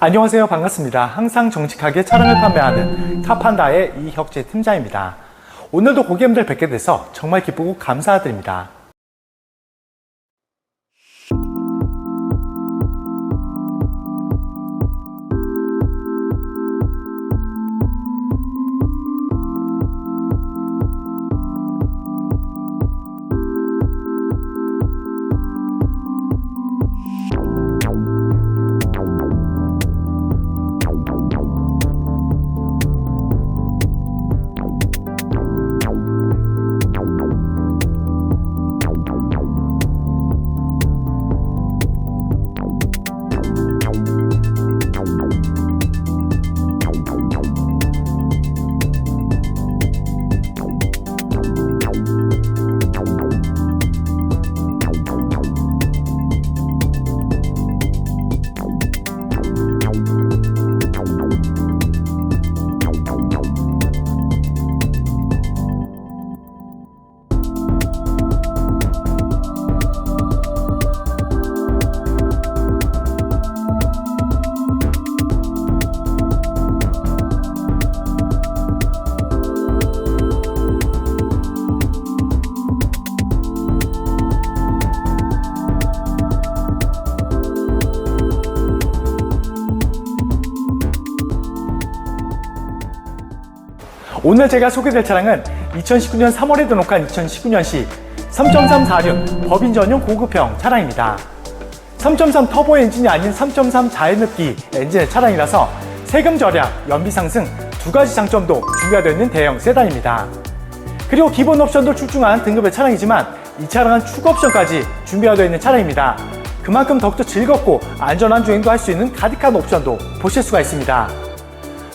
안녕하세요. 반갑습니다. 항상 정직하게 차량을 판매하는 카판다의 이혁재 팀장입니다. 오늘도 고객님들 뵙게 돼서 정말 기쁘고 감사드립니다. 오늘 제가 소개될 차량은 2019년 3월에 등록한 2019년식 3.346 법인 전용 고급형 차량입니다. 3.3 터보 엔진이 아닌 3.3 자연흡기 엔진의 차량이라서 세금 절약, 연비 상승 두 가지 장점도 준비가 되어 있는 대형 세단입니다. 그리고 기본 옵션도 출중한 등급의 차량이지만 이 차량은 추가 옵션까지 준비가 되어 있는 차량입니다. 그만큼 더욱더 즐겁고 안전한 주행도 할 수 있는 가득한 옵션도 보실 수가 있습니다.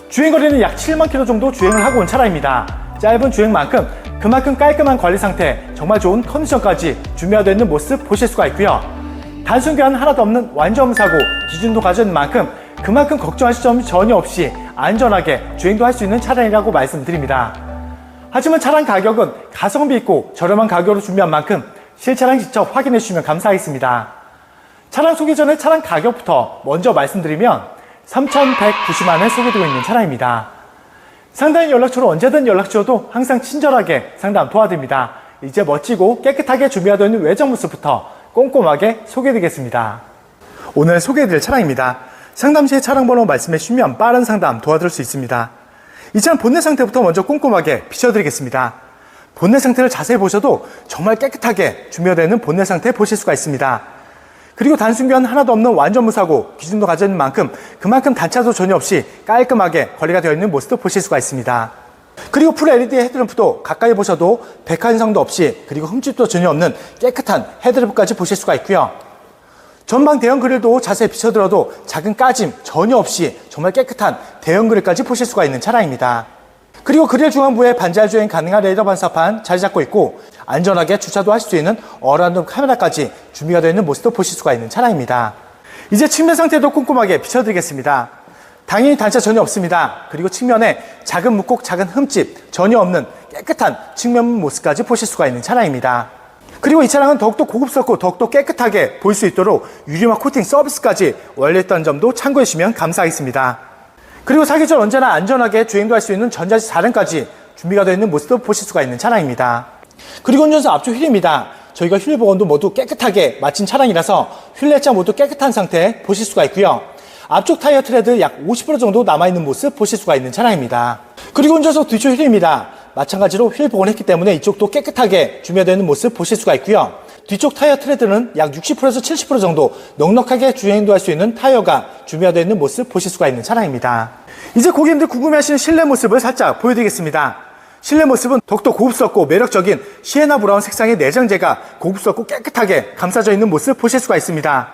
주행거리는 약 7만 킬로 정도 주행을 하고 온 차량입니다. 짧은 주행만큼 그만큼 깔끔한 관리 상태, 정말 좋은 컨디션까지 준비가 되어 있는 모습 보실 수가 있고요. 단순 교환 하나도 없는 완전 무사고 기준도 가져 있는 만큼 그만큼 걱정하실 점이 전혀 없이 안전하게 주행도 할 수 있는 차량이라고 말씀드립니다. 하지만 차량 가격은 가성비 있고 저렴한 가격으로 준비한 만큼 실차량 직접 확인해 주시면 감사하겠습니다. 차량 소개 전에 차량 가격부터 먼저 말씀드리면 3,190만 원 소개되고 있는 차량입니다. 상담 연락처로 언제든 연락 주셔도 항상 친절하게 상담 도와드립니다. 이제 멋지고 깨끗하게 준비가 되어 있는 외장 모습부터 꼼꼼하게 소개해드리겠습니다. 오늘 소개해드릴 차량입니다. 상담 시에 차량 번호 말씀해 주시면 빠른 상담 도와드릴 수 있습니다. 이 차량 본넷 상태부터 먼저 꼼꼼하게 비춰드리겠습니다. 본넷 상태를 자세히 보셔도 정말 깨끗하게 준비가 되어 있는 본넷 상태 보실 수가 있습니다. 그리고 단순 교환 하나도 없는 완전 무사고 기준도 가져 있는 만큼 그만큼 단차도 전혀 없이 깔끔하게 관리가 되어 있는 모습도 보실 수가 있습니다. 그리고 풀 LED 헤드램프도 가까이 보셔도 백화 현상도 없이 그리고 흠집도 전혀 없는 깨끗한 헤드램프까지 보실 수가 있고요. 전방 대형 그릴도 자세히 비춰들어도 작은 까짐 전혀 없이 정말 깨끗한 대형 그릴까지 보실 수가 있는 차량입니다. 그리고 그릴 중앙부에 반자율 주행 가능한 레이더 반사판 자리 잡고 있고 안전하게 주차도 할 수 있는 어라운드 카메라까지 준비가 되어 있는 모습도 보실 수가 있는 차량입니다. 이제 측면 상태도 꼼꼼하게 비춰드리겠습니다. 당연히 단차 전혀 없습니다. 그리고 측면에 작은 묵곡, 작은 흠집 전혀 없는 깨끗한 측면 모습까지 보실 수가 있는 차량입니다. 그리고 이 차량은 더욱더 고급스럽고 더욱더 깨끗하게 보일 수 있도록 유리막 코팅 서비스까지 완료했다는 점도 참고해 주시면 감사하겠습니다. 그리고 사기 전 언제나 안전하게 주행도 할 수 있는 전자식 사륜까지 준비가 되어 있는 모습도 보실 수가 있는 차량입니다. 그리고 운전석 앞쪽 휠입니다. 저희가 휠 복원도 모두 깨끗하게 마친 차량이라서 휠 내장 모두 깨끗한 상태 보실 수가 있고요. 앞쪽 타이어 트레드 약 50% 정도 남아있는 모습 보실 수가 있는 차량입니다. 그리고 운전석 뒤쪽 휠입니다. 마찬가지로 휠 복원했기 때문에 이쪽도 깨끗하게 준비가 되어 있는 모습 보실 수가 있고요. 뒤쪽 타이어 트레드는 약 60%에서 70% 정도 넉넉하게 주행도 할 수 있는 타이어가 준비가 되어 있는 모습 보실 수가 있는 차량입니다. 이제 고객님들 궁금해하시는 실내 모습을 살짝 보여드리겠습니다. 실내 모습은 더욱더 고급스럽고 매력적인 시에나 브라운 색상의 내장재가 고급스럽고 깨끗하게 감싸져 있는 모습 보실 수가 있습니다.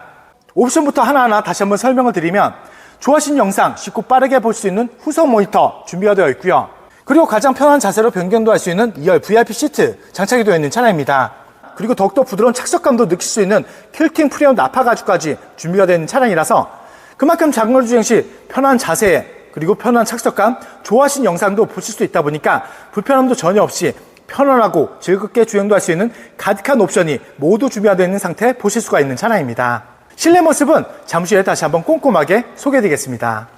옵션부터 하나하나 다시 한번 설명을 드리면 좋아하시는 영상 쉽고 빠르게 볼 수 있는 후속 모니터 준비가 되어 있고요. 그리고 가장 편한 자세로 변경도 할 수 있는 2열 VIP 시트 장착이 되어 있는 차량입니다. 그리고 더욱더 부드러운 착석감도 느낄 수 있는 퀼팅 프리미엄 나파 가죽까지 준비가 되어 있는 차량이라서 그만큼 장거리 주행 시 편한 자세에 그리고 편한 착석감, 좋아하시는 영상도 보실 수 있다 보니까 불편함도 전혀 없이 편안하고 즐겁게 주행도 할 수 있는 가득한 옵션이 모두 준비가 되어 있는 상태 보실 수가 있는 차량입니다. 실내 모습은 잠시 후에 다시 한번 꼼꼼하게 소개해드리겠습니다.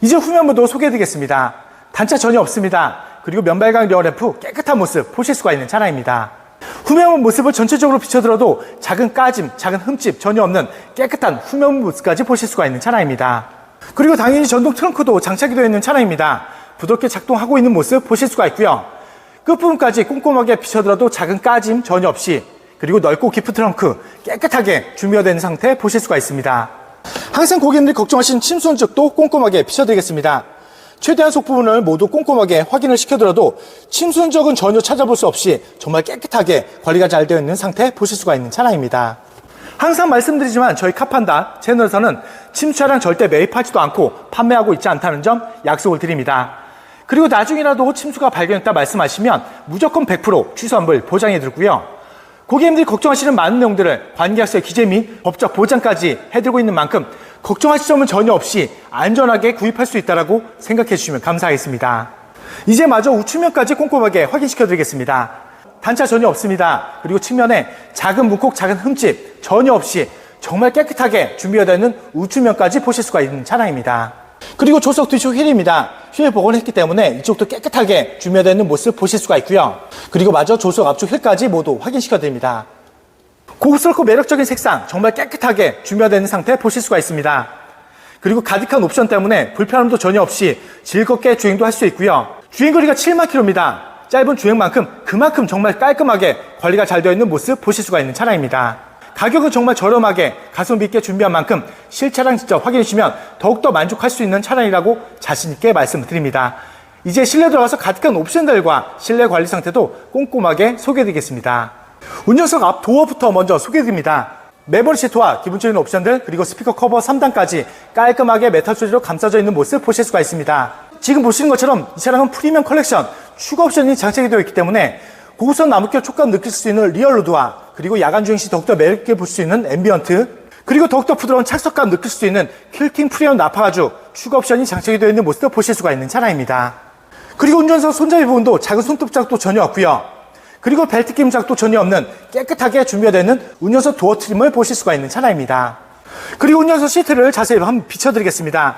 이제 후면부도 소개해드리겠습니다. 단차 전혀 없습니다. 그리고 면발광 리어 램프 깨끗한 모습 보실 수가 있는 차량입니다. 후면 모습을 전체적으로 비춰들어도 작은 까짐, 작은 흠집 전혀 없는 깨끗한 후면 모습까지 보실 수가 있는 차량입니다. 그리고 당연히 전동 트렁크도 장착이 되어 있는 차량입니다. 부드럽게 작동하고 있는 모습 보실 수가 있고요. 끝부분까지 꼼꼼하게 비춰들어도 작은 까짐 전혀 없이, 그리고 넓고 깊은 트렁크 깨끗하게 준비가 된 상태 보실 수가 있습니다. 항상 고객님들이 걱정하신 침수 흔적도 꼼꼼하게 비춰드리겠습니다. 최대한 속부분을 모두 꼼꼼하게 확인을 시켜들어도 침수 흔적은 전혀 찾아볼 수 없이 정말 깨끗하게 관리가 잘 되어 있는 상태 보실 수가 있는 차량입니다. 항상 말씀드리지만 저희 카판다 채널에서는 침수 차량 절대 매입하지도 않고 판매하고 있지 않다는 점 약속을 드립니다. 그리고 나중이라도 침수가 발견했다 말씀하시면 무조건 100% 취소환불 보장해 드리고요. 고객님들이 걱정하시는 많은 내용들을 관계약서의 기재 및 법적 보장까지 해드리고 있는 만큼 걱정하실 점은 전혀 없이 안전하게 구입할 수 있다고 생각해 주시면 감사하겠습니다. 이제 마저 우측면까지 꼼꼼하게 확인시켜 드리겠습니다. 단차 전혀 없습니다. 그리고 측면에 작은 문콕, 작은 흠집 전혀 없이 정말 깨끗하게 준비가 되어 있는 우측면까지 보실 수가 있는 차량입니다. 그리고 조석 뒤쪽 휠입니다. 휠 복원을 했기 때문에 이쪽도 깨끗하게 준비가 되어 있는 모습 보실 수가 있고요. 그리고 마저 조석 앞쪽 휠까지 모두 확인시켜 드립니다. 고급스럽고 매력적인 색상 정말 깨끗하게 준비가 되어 있는 상태 보실 수가 있습니다. 그리고 가득한 옵션 때문에 불편함도 전혀 없이 즐겁게 주행도 할 수 있고요. 주행거리가 7만 km입니다. 짧은 주행만큼 그만큼 정말 깔끔하게 관리가 잘 되어 있는 모습 보실 수가 있는 차량입니다. 가격은 정말 저렴하게 가성비 있게 준비한 만큼 실차량 직접 확인해 주시면 더욱더 만족할 수 있는 차량이라고 자신 있게 말씀드립니다. 이제 실내 들어가서 가득한 옵션들과 실내 관리 상태도 꼼꼼하게 소개해 드리겠습니다. 운전석 앞 도어부터 먼저 소개해 드립니다. 메모리 시트와 기본적인 옵션들, 그리고 스피커 커버 3단까지 깔끔하게 메탈 소재로 감싸져 있는 모습 보실 수가 있습니다. 지금 보시는 것처럼 이 차량은 프리미엄 컬렉션 추가 옵션이 장착이 되어 있기 때문에 고급스러운 나무결 촉감 느낄 수 있는 리얼로드와, 그리고 야간 주행 시 더욱더 매력있게 볼 수 있는 앰비언트, 그리고 더욱더 부드러운 착석감 느낄 수 있는 퀼팅 프리미엄 나파 가죽 추가 옵션이 장착이 되어 있는 모습도 보실 수가 있는 차량입니다. 그리고 운전석 손잡이 부분도 작은 손톱 자국도 전혀 없고요. 그리고 벨트 끼임 자국도 전혀 없는 깨끗하게 준비가 되는 운전석 도어 트림을 보실 수가 있는 차량입니다. 그리고 운전석 시트를 자세히 한번 비춰드리겠습니다.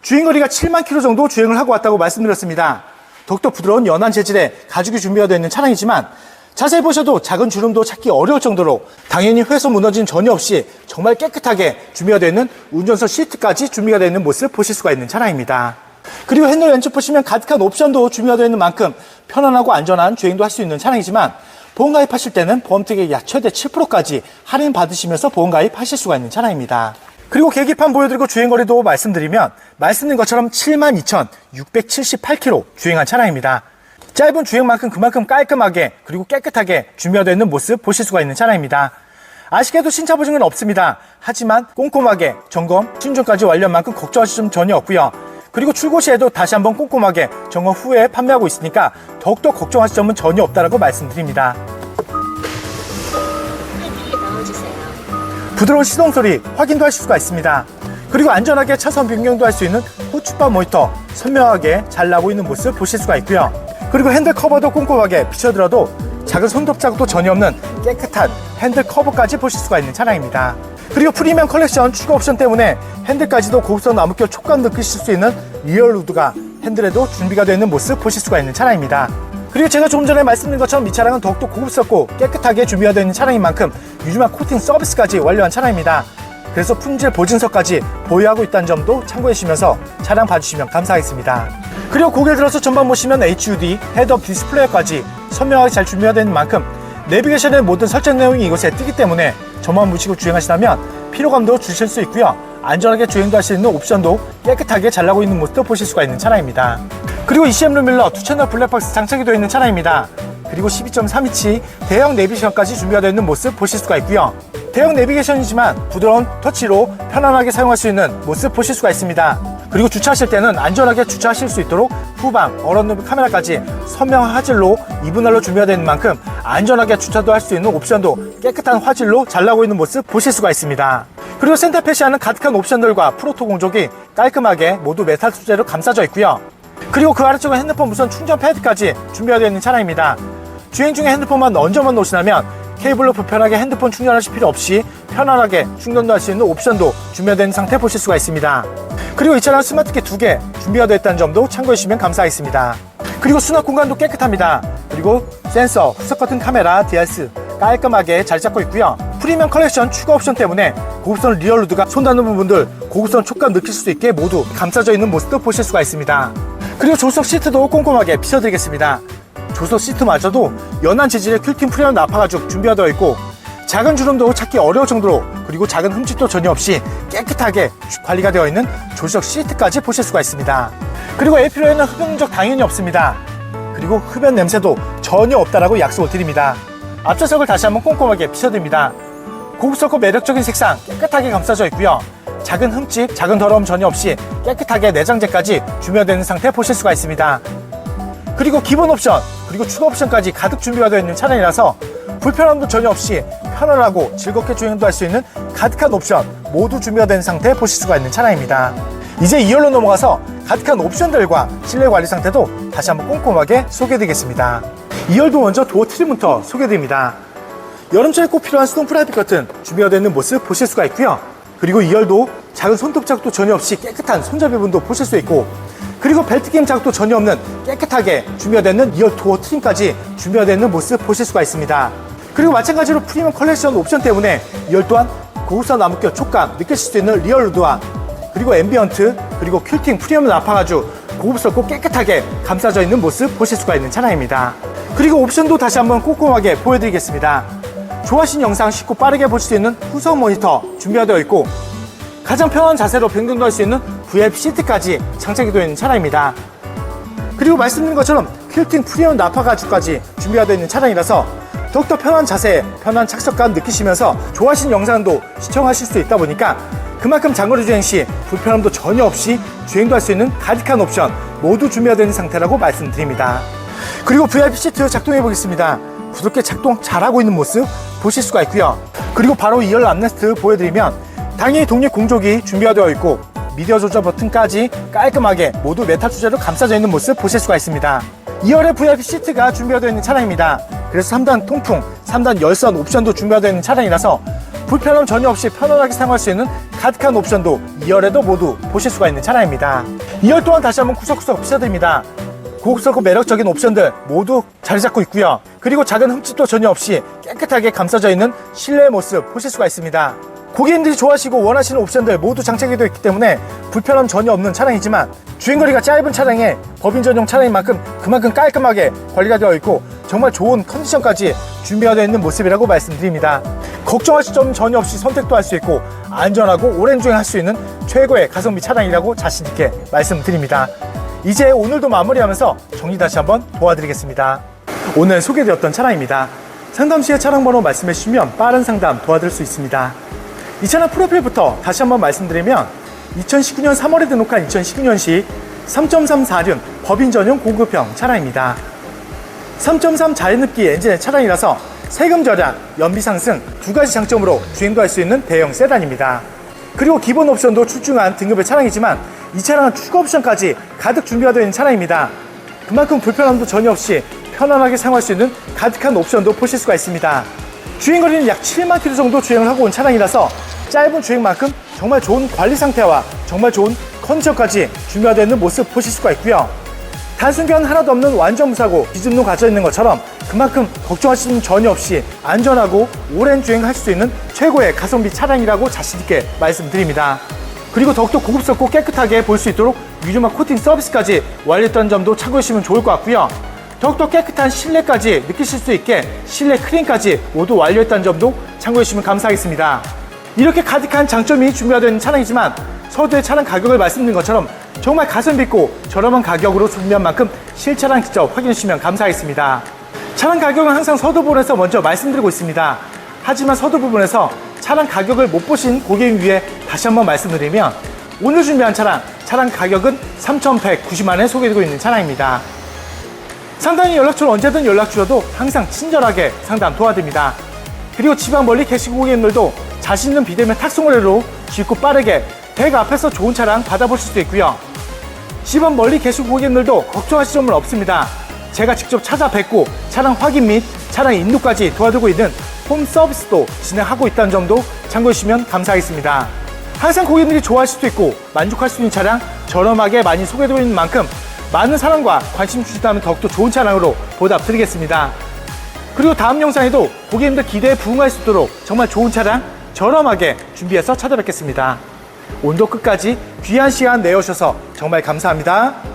주행거리가 7만 km 정도 주행을 하고 왔다고 말씀드렸습니다. 더욱더 부드러운 연한 재질의 가죽이 준비가 되어 있는 차량이지만 자세히 보셔도 작은 주름도 찾기 어려울 정도로 당연히 훼손 무너짐 전혀 없이 정말 깨끗하게 준비가 되어 있는 운전석 시트까지 준비가 되어 있는 모습 보실 수가 있는 차량입니다. 그리고 핸들 왼쪽 보시면 가득한 옵션도 준비가 되어 있는 만큼 편안하고 안전한 주행도 할 수 있는 차량이지만 보험 가입하실 때는 보험택에 약 최대 7%까지 할인 받으시면서 보험 가입하실 수가 있는 차량입니다. 그리고 계기판 보여드리고 주행거리도 말씀드리면 말씀드린 것처럼 72,678km 주행한 차량입니다. 짧은 주행만큼 그만큼 깔끔하게 그리고 깨끗하게 준비가 되어 있는 모습 보실 수가 있는 차량입니다. 아쉽게도 신차 보증은 없습니다. 하지만 꼼꼼하게 점검, 신중까지 완료한 만큼 걱정하실 점 전혀 없고요. 그리고 출고 시에도 다시 한번 꼼꼼하게 점검 후에 판매하고 있으니까 더욱더 걱정하실 점은 전혀 없다고 말씀드립니다. 부드러운 시동 소리 확인도 하실 수가 있습니다. 그리고 안전하게 차선 변경도 할 수 있는 후측방 모니터 선명하게 잘 나오고 있는 모습 보실 수가 있고요. 그리고 핸들 커버도 꼼꼼하게 비춰들어도 작은 손톱 자국도 전혀 없는 깨끗한 핸들 커버까지 보실 수가 있는 차량입니다. 그리고 프리미엄 컬렉션 추가 옵션 때문에 핸들까지도 고급스러운 나무결 촉감 느끼실 수 있는 리얼우드가 핸들에도 준비가 되어 있는 모습 보실 수가 있는 차량입니다. 그리고 제가 조금 전에 말씀드린 것처럼 이 차량은 더욱더 고급스럽고 깨끗하게 준비가 되어 있는 차량인 만큼 유주막 코팅 서비스까지 완료한 차량입니다. 그래서 품질 보증서까지 보유하고 있다는 점도 참고해 주시면서 차량 봐주시면 감사하겠습니다. 그리고 고개 들어서 전방 보시면 HUD, 헤드업 디스플레이까지 선명하게 잘 준비가 되는 만큼 내비게이션의 모든 설정 내용이 이곳에 뜨기 때문에 저만 무시고 주행하시다면 피로감도 주실 수 있고요. 안전하게 주행도 할 수 있는 옵션도 깨끗하게 잘 나고 있는 모습도 보실 수가 있는 차량입니다. 그리고 ECM 룸밀러 2채널 블랙박스 장착이 되어 있는 차량입니다. 그리고 12.3인치 대형 내비게이션까지 준비가 되어 있는 모습 보실 수가 있고요. 대형 내비게이션이지만 부드러운 터치로 편안하게 사용할 수 있는 모습 보실 수가 있습니다. 그리고 주차하실 때는 안전하게 주차하실 수 있도록 후방, 어런루비 카메라까지 선명한 화질로 이분할로 준비가 되는 만큼 안전하게 주차도 할 수 있는 옵션도 깨끗한 화질로 잘 나오고 있는 모습 보실 수가 있습니다. 그리고 센터패시아는 가득한 옵션들과 프로토 공조기 깔끔하게 모두 메탈 소재로 감싸져 있고요. 그리고 그 아래쪽은 핸드폰 무선 충전 패드까지 준비가 되어 있는 차량입니다. 주행 중에 핸드폰만 얹어만 놓으시다면 케이블로 불편하게 핸드폰 충전하실 필요 없이 편안하게 충전도 할 수 있는 옵션도 준비되어 있는 상태 보실 수가 있습니다. 그리고 이 차량 스마트키 2개 준비가 되어 있다는 점도 참고해 주시면 감사하겠습니다. 그리고 수납 공간도 깨끗합니다. 그리고 센서, 후석 같은 카메라, DRS 깔끔하게 잘 잡고 있고요. 프리미엄 컬렉션 추가 옵션 때문에 고급선 리어루드가 손 닿는 부분들 고급선 촉감 느낄 수 있게 모두 감싸져 있는 모습도 보실 수가 있습니다. 그리고 조수석 시트도 꼼꼼하게 비춰드리겠습니다. 조수석 시트마저도 연한 재질의 퀼팅 프리미엄 나파 가죽 준비가 되어 있고 작은 주름도 찾기 어려울 정도로 그리고 작은 흠집도 전혀 없이 깨끗하게 관리가 되어 있는 조수석 시트까지 보실 수가 있습니다. 그리고 AP로에는 흡연 흔적 당연히 없습니다. 그리고 흡연 냄새도 전혀 없다라고 약속을 드립니다. 앞좌석을 다시 한번 꼼꼼하게 비춰드립니다. 고급스럽고 매력적인 색상 깨끗하게 감싸져 있고요. 작은 흠집, 작은 더러움 전혀 없이 깨끗하게 내장재까지 준비되어 있는 상태 보실 수가 있습니다. 그리고 기본 옵션, 그리고 추가 옵션까지 가득 준비가 되어 있는 차량이라서 불편함도 전혀 없이 편안하고 즐겁게 주행도 할 수 있는 가득한 옵션 모두 준비가 된 상태 보실 수가 있는 차량입니다. 이제 2열로 넘어가서 가득한 옵션들과 실내 관리 상태도 다시 한번 꼼꼼하게 소개해드리겠습니다. 2열도 먼저 도어 트림부터 소개해드립니다. 여름철에 꼭 필요한 수동 프라이빗 커튼 준비가 되어 있는 모습 보실 수가 있고요. 그리고 2열도 작은 손톱 자국도 전혀 없이 깨끗한 손잡이 부분도 보실 수 있고 그리고 벨트 게임 자국도 전혀 없는 깨끗하게 준비가 되어 있는 2열 도어 트림까지 준비가 되어 있는 모습 보실 수가 있습니다. 그리고 마찬가지로 프리미엄 컬렉션 옵션 때문에 2열 또한 고급스러운 나무결 촉감 느끼실 수 있는 리어루드와 그리고 앰비언트 그리고 퀼팅 프리미엄 나파가죽 고급스럽고 깨끗하게 감싸져 있는 모습 보실 수가 있는 차량입니다. 그리고 옵션도 다시 한번 꼼꼼하게 보여드리겠습니다. 좋아하신 영상 쉽고 빠르게 볼 수 있는 후석 모니터 준비가 되어 있고 가장 편한 자세로 변경도 할 수 있는 VIP 시트까지 장착이 되어 있는 차량입니다. 그리고 말씀드린 것처럼 퀼팅 프리미엄 나파 가죽까지 준비가 되어 있는 차량이라서 더욱더 편한 자세, 편한 착석감 느끼시면서 좋아하신 영상도 시청하실 수 있다 보니까 그만큼 장거리 주행 시 불편함도 전혀 없이 주행도 할 수 있는 가득한 옵션 모두 준비가 되어 있는 상태라고 말씀드립니다. 그리고 VIP 시트 작동해 보겠습니다. 부드럽게 작동 잘하고 있는 모습 보실 수가 있고요. 그리고 바로 2열 암레스트 보여드리면 당연히 독립 공조기 준비가 되어 있고 미디어 조절 버튼까지 깔끔하게 모두 메탈 주제로 감싸져 있는 모습 보실 수가 있습니다. 2열에 VIP 시트가 준비가 되어 있는 차량입니다. 그래서 3단 통풍, 3단 열선 옵션도 준비가 되어 있는 차량이라서 불편함 전혀 없이 편안하게 사용할 수 있는 가득한 옵션도 2열에도 모두 보실 수가 있는 차량입니다. 2열 또한 다시 한번 구석구석 비춰드립니다. 고급스럽고 매력적인 옵션들 모두 자리 잡고 있고요. 그리고 작은 흠집도 전혀 없이 깨끗하게 감싸져 있는 실내 모습 보실 수가 있습니다. 고객님들이 좋아하시고 원하시는 옵션들 모두 장착이 되어 있기 때문에 불편함 전혀 없는 차량이지만 주행거리가 짧은 차량에 법인 전용 차량인 만큼 그만큼 깔끔하게 관리가 되어 있고 정말 좋은 컨디션까지 준비가 되어 있는 모습이라고 말씀드립니다. 걱정하실 점 전혀 없이 선택도 할 수 있고 안전하고 오랜 주행할 수 있는 최고의 가성비 차량이라고 자신있게 말씀드립니다. 이제 오늘도 마무리하면서 정리 다시 한번 도와드리겠습니다. 오늘 소개되었던 차량입니다. 상담 시에 차량 번호 말씀해 주시면 빠른 상담 도와드릴 수 있습니다. 이 차량 프로필부터 다시 한번 말씀드리면 2019년 3월에 등록한 2019년식 3.3 법인 전용 고급형 차량입니다. 3.3 자연흡기 엔진의 차량이라서 세금 절약, 연비 상승 두 가지 장점으로 주행도 할 수 있는 대형 세단입니다. 그리고 기본 옵션도 출중한 등급의 차량이지만 이 차량은 추가 옵션까지 가득 준비가 되어 있는 차량입니다. 그만큼 불편함도 전혀 없이 편안하게 사용할 수 있는 가득한 옵션도 보실 수가 있습니다. 주행거리는 약 7만 km 정도 주행을 하고 온 차량이라서 짧은 주행만큼 정말 좋은 관리 상태와 정말 좋은 컨디션까지 준비가 되어 있는 모습 보실 수가 있고요. 단순견 하나도 없는 완전 무사고 기준도 갖춰 있는 것처럼 그만큼 걱정하실 점 전혀 없이 안전하고 오랜 주행할 수 있는 최고의 가성비 차량이라고 자신있게 말씀드립니다. 그리고 더욱더 고급스럽고 깨끗하게 볼 수 있도록 유리막 코팅 서비스까지 완료했다는 점도 참고해 주시면 좋을 것 같고요. 더욱더 깨끗한 실내까지 느끼실 수 있게 실내 클린까지 모두 완료했다는 점도 참고해 주시면 감사하겠습니다. 이렇게 가득한 장점이 준비가 되는 차량이지만 서두에 차량 가격을 말씀드린 것처럼 정말 가성비 있고 저렴한 가격으로 준비한 만큼 실차량 직접 확인해 주시면 감사하겠습니다. 차량 가격은 항상 서두 부분에서 먼저 말씀드리고 있습니다. 하지만 서두 부분에서 차량 가격을 못 보신 고객님 위해 다시 한번 말씀드리면 오늘 준비한 차량 가격은 3,190만 원에 소개되고 있는 차량입니다. 상담이 연락처로 언제든 연락 주셔도 항상 친절하게 상담 도와드립니다. 그리고 지방 멀리 계신 고객님들도 자신 있는 비대면 탁송 거래로 쉽고 빠르게 댁 앞에서 좋은 차량 받아보실 수 있고요. 지방 멀리 계신 고객님들도 걱정하실 점은 없습니다. 제가 직접 찾아뵙고 차량 확인 및 차량 인도까지 도와드리고 있는 홈 서비스도 진행하고 있다는 점도 참고해 주시면 감사하겠습니다. 항상 고객님들이 좋아할 수도 있고 만족할 수 있는 차량 저렴하게 많이 소개되고 있는 만큼 많은 사랑과 관심 주신다면 더욱더 좋은 차량으로 보답드리겠습니다. 그리고 다음 영상에도 고객님들 기대에 부응할 수 있도록 정말 좋은 차량 저렴하게 준비해서 찾아뵙겠습니다. 오늘도 끝까지 귀한 시간 내어주셔서 정말 감사합니다.